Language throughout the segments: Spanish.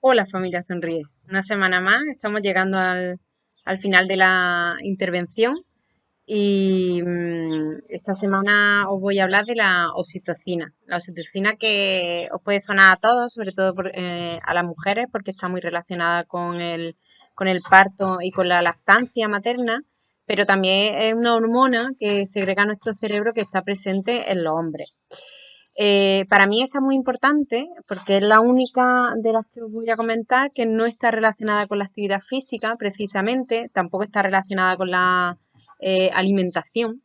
Hola familia Sonríe. Una semana más, estamos llegando al final de la intervención y esta semana os voy a hablar de la oxitocina. La oxitocina que os puede sonar a todos, sobre todo a las mujeres, porque está muy relacionada con el parto y con la lactancia materna, pero también es una hormona que segrega nuestro cerebro que está presente en los hombres. Para mí esta es muy importante porque es la única de las que os voy a comentar que no está relacionada con la actividad física, precisamente, tampoco está relacionada con la alimentación,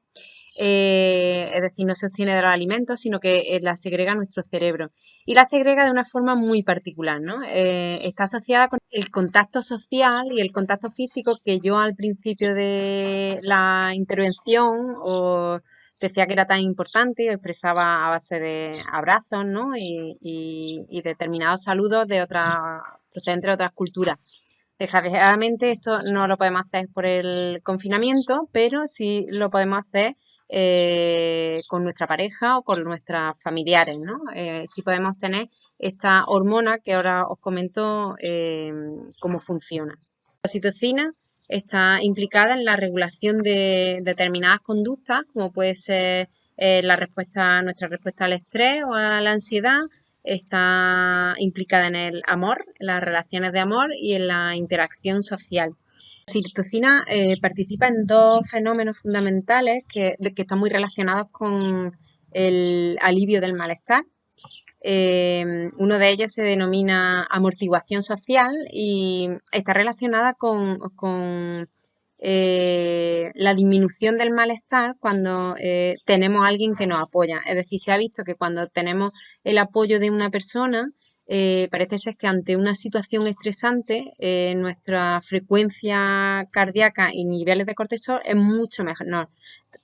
es decir, no se obtiene de los alimentos, sino que la segrega nuestro cerebro. Y la segrega de una forma muy particular, ¿no? Está asociada con el contacto social y el contacto físico que yo al principio de la intervención decía que era tan importante y expresaba a base de abrazos, ¿no? Y determinados saludos procedentes de otras culturas. Desgraciadamente esto no lo podemos hacer por el confinamiento, pero sí lo podemos hacer con nuestra pareja o con nuestros familiares, ¿no? Sí podemos tener esta hormona que ahora os comento cómo funciona. La oxitocina está implicada en la regulación de determinadas conductas, como puede ser nuestra respuesta al estrés o a la ansiedad. Está implicada en el amor, en las relaciones de amor y en la interacción social. La oxitocina participa en dos fenómenos fundamentales que están muy relacionados con el alivio del malestar. Uno de ellos se denomina amortiguación social y está relacionada con la disminución del malestar cuando tenemos a alguien que nos apoya. Es decir, se ha visto que cuando tenemos el apoyo de una persona, parece ser que ante una situación estresante, nuestra frecuencia cardíaca y niveles de cortisol es mucho menor.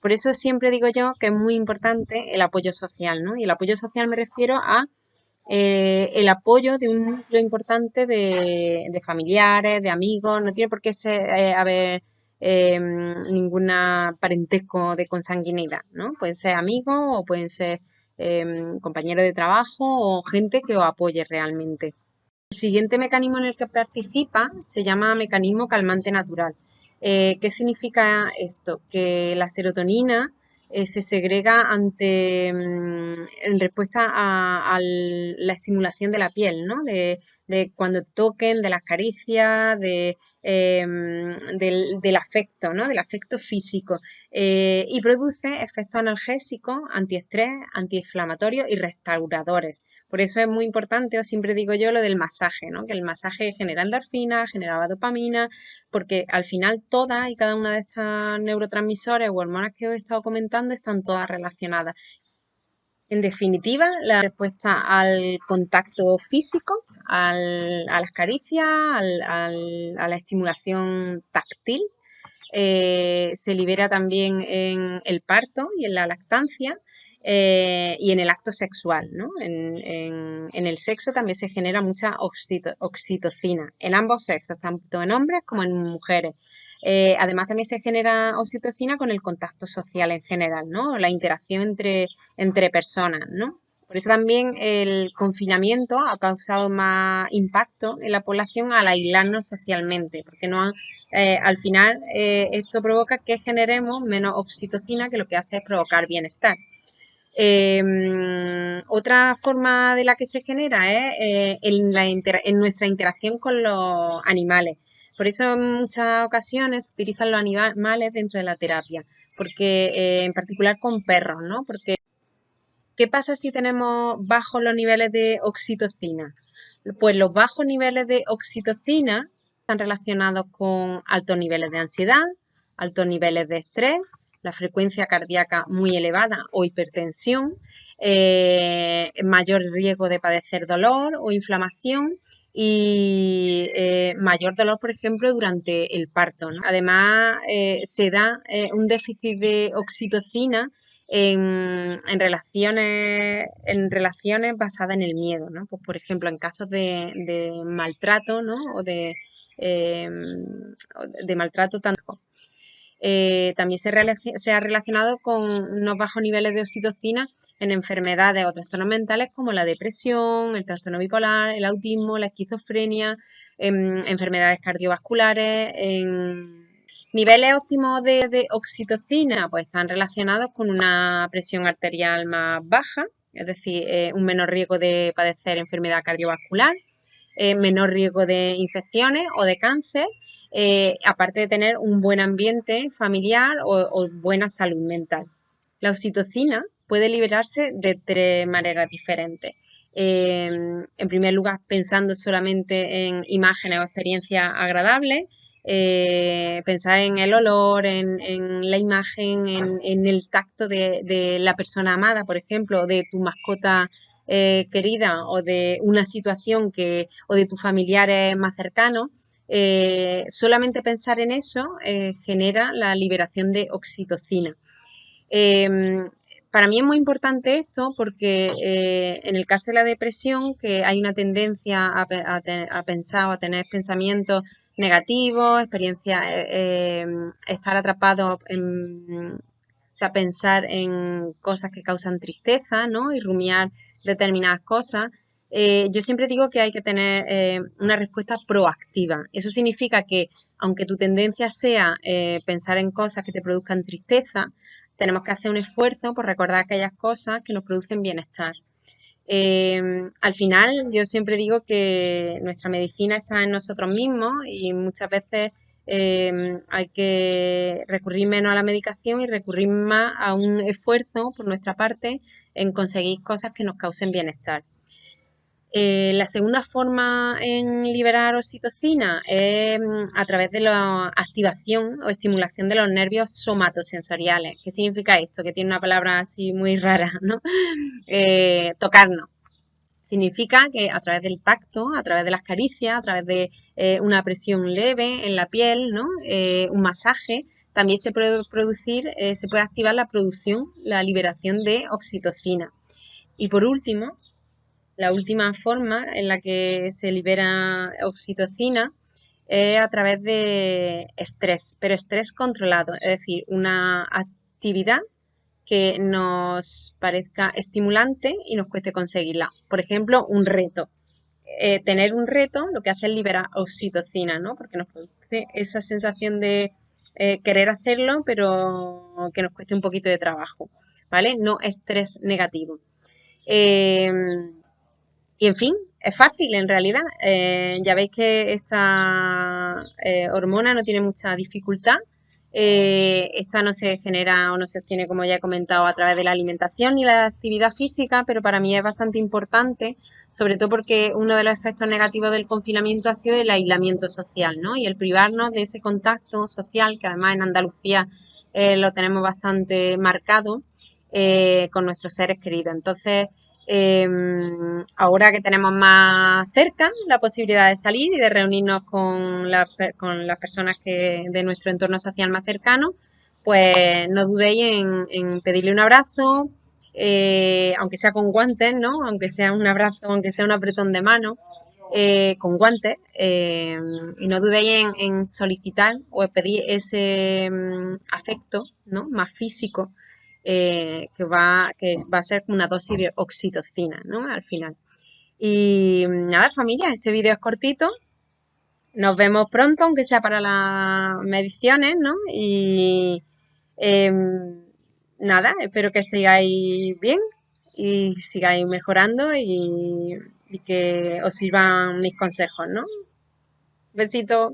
Por eso siempre digo yo que es muy importante el apoyo social, ¿no? Y el apoyo social me refiero a el apoyo de un núcleo importante de familiares, de amigos, no tiene por qué haber ningún parentesco de consanguinidad, ¿no? Pueden ser amigos o pueden ser compañeros de trabajo o gente que os apoye realmente. El siguiente mecanismo en el que participa se llama mecanismo calmante natural. ¿Qué significa esto? Que la serotonina se segrega en respuesta a la estimulación de la piel, ¿no? De cuando toquen, de las caricias, del afecto, ¿no? Del afecto físico. Y produce efectos analgésicos, antiestrés, antiinflamatorios y restauradores. Por eso es muy importante, os siempre digo yo, lo del masaje, ¿no? Que el masaje genera endorfina, genera dopamina, porque al final todas y cada una de estas neurotransmisores o hormonas que os he estado comentando están todas relacionadas. En definitiva, la respuesta al contacto físico, a las caricias, a la estimulación táctil, se libera también en el parto y en la lactancia y en el acto sexual, ¿no? En el sexo también se genera mucha oxitocina, en ambos sexos, tanto en hombres como en mujeres. Además también se genera oxitocina con el contacto social en general, ¿no? La interacción entre personas, ¿no? Por eso también el confinamiento ha causado más impacto en la población al aislarnos socialmente, porque al final esto provoca que generemos menos oxitocina, que lo que hace es provocar bienestar. Otra forma de la que se genera es en nuestra interacción con los animales. Por eso en muchas ocasiones se utilizan los animales dentro de la terapia, porque en particular con perros, ¿no? Porque ¿qué pasa si tenemos bajos los niveles de oxitocina? Pues los bajos niveles de oxitocina están relacionados con altos niveles de ansiedad, altos niveles de estrés, la frecuencia cardíaca muy elevada o hipertensión, mayor riesgo de padecer dolor o inflamación y mayor dolor, por ejemplo, durante el parto, ¿no? Además, se da un déficit de oxitocina en relaciones basadas en el miedo, ¿no? Pues, por ejemplo, en casos de maltrato, ¿no? Eh, de maltrato tanto. También se ha relacionado con unos bajos niveles de oxitocina en enfermedades o trastornos mentales como la depresión, el trastorno bipolar, el autismo, la esquizofrenia, en enfermedades cardiovasculares, en niveles óptimos de oxitocina, pues están relacionados con una presión arterial más baja, es decir, un menor riesgo de padecer enfermedad cardiovascular, menor riesgo de infecciones o de cáncer, aparte de tener un buen ambiente familiar o buena salud mental. La oxitocina puede liberarse de tres maneras diferentes. En primer lugar, pensando solamente en imágenes o experiencias agradables, pensar en el olor, en la imagen, en el tacto de la persona amada, por ejemplo, de tu mascota querida o de una situación o de tus familiares más cercanos. Solamente pensar en eso genera la liberación de oxitocina. Para mí es muy importante esto porque en el caso de la depresión, que hay una tendencia a pensar o a tener pensamientos negativos, experiencias, estar atrapados o sea, pensar en cosas que causan tristeza, ¿no? Y rumiar determinadas cosas. Yo siempre digo que hay que tener una respuesta proactiva. Eso significa que aunque tu tendencia sea pensar en cosas que te produzcan tristeza, tenemos que hacer un esfuerzo por recordar aquellas cosas que nos producen bienestar. Al final, yo siempre digo que nuestra medicina está en nosotros mismos y muchas veces hay que recurrir menos a la medicación y recurrir más a un esfuerzo por nuestra parte en conseguir cosas que nos causen bienestar. La segunda forma en liberar oxitocina es a través de la activación o estimulación de los nervios somatosensoriales. ¿Qué significa esto? Que tiene una palabra así muy rara, ¿no? Tocarnos. Significa que a través del tacto, a través de las caricias, a través de una presión leve en la piel, ¿no? Un masaje, también se puede se puede activar la producción, la liberación de oxitocina. Y por último, la última forma en la que se libera oxitocina es a través de estrés, pero estrés controlado, es decir, una actividad que nos parezca estimulante y nos cueste conseguirla. Por ejemplo, un reto. Tener un reto lo que hace es liberar oxitocina, ¿no? Porque nos produce esa sensación de querer hacerlo, pero que nos cueste un poquito de trabajo, ¿vale? No estrés negativo. Eh, y en fin, es fácil en realidad. Ya veis que esta hormona no tiene mucha dificultad. Esta no se genera o no se obtiene, como ya he comentado, a través de la alimentación ni la actividad física, pero para mí es bastante importante, sobre todo porque uno de los efectos negativos del confinamiento ha sido el aislamiento social, ¿no? Y el privarnos de ese contacto social, que además en Andalucía lo tenemos bastante marcado con nuestros seres queridos. Entonces, ahora que tenemos más cerca la posibilidad de salir y de reunirnos con las personas de nuestro entorno social más cercano, pues no dudéis en pedirle un abrazo, aunque sea con guantes, ¿no? Aunque sea un abrazo, aunque sea un apretón de mano, con guantes, y no dudéis en solicitar o pedir ese afecto, ¿no? Más físico, que va a ser una dosis de oxitocina, ¿no? Al final. Y nada, familia, este vídeo es cortito. Nos vemos pronto, aunque sea para las mediciones, ¿no? Y nada, espero que sigáis bien y sigáis mejorando y que os sirvan mis consejos, ¿no? Besito.